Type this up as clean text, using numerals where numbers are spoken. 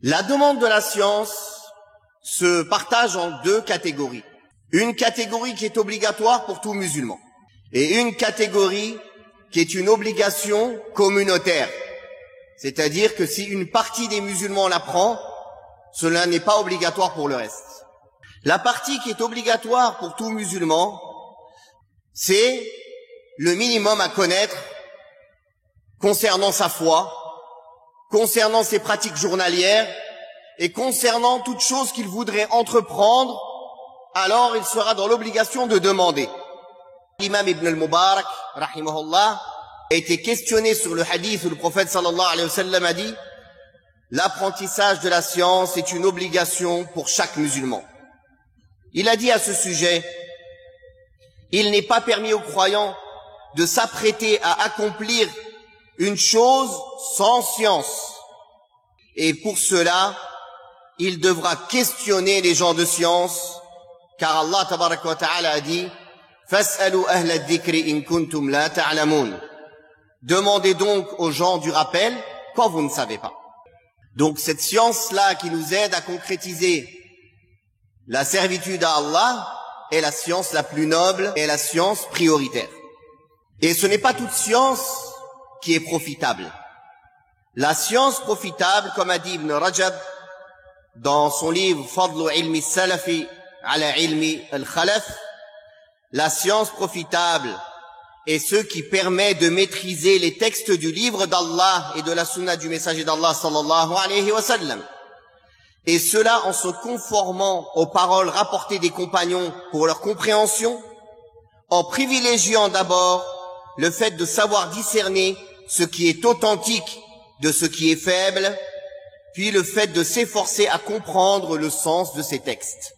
La demande de la science se partage en deux catégories. Une catégorie qui est obligatoire pour tout musulman et une catégorie qui est une obligation communautaire. C'est-à-dire que si une partie des musulmans la prend, cela n'est pas obligatoire pour le reste. La partie qui est obligatoire pour tout musulman, c'est le minimum à connaître concernant sa foi, concernant ses pratiques journalières et concernant toute chose qu'il voudrait entreprendre, alors il sera dans l'obligation de demander. L'imam Ibn al-Mubarak, rahimahullah, a été questionné sur le hadith où le prophète sallallahu alayhi wa sallam a dit « L'apprentissage de la science est une obligation pour chaque musulman. » Il a dit à ce sujet « Il n'est pas permis aux croyants de s'apprêter à accomplir une chose sans science. Et pour cela, il devra questionner les gens de science, car Allah tabaraka wa ta'ala a dit « Fas'alu ahla dhikri in kuntum la ta'lamun » Demandez donc aux gens du rappel quand vous ne savez pas. Donc cette science-là qui nous aide à concrétiser la servitude à Allah est la science la plus noble et la science prioritaire. Et ce n'est pas toute science qui est profitable. La science profitable, comme a dit Ibn Rajab dans son livre Fadlu ilmi salafi ala ilmi al-khalaf, la science profitable est ce qui permet de maîtriser les textes du livre d'Allah et de la sunna du messager d'Allah sallallahu alayhi wa sallam. Et cela en se conformant aux paroles rapportées des compagnons pour leur compréhension, en privilégiant d'abord le fait de savoir discerner ce qui est authentique de ce qui est faible, puis le fait de s'efforcer à comprendre le sens de ces textes.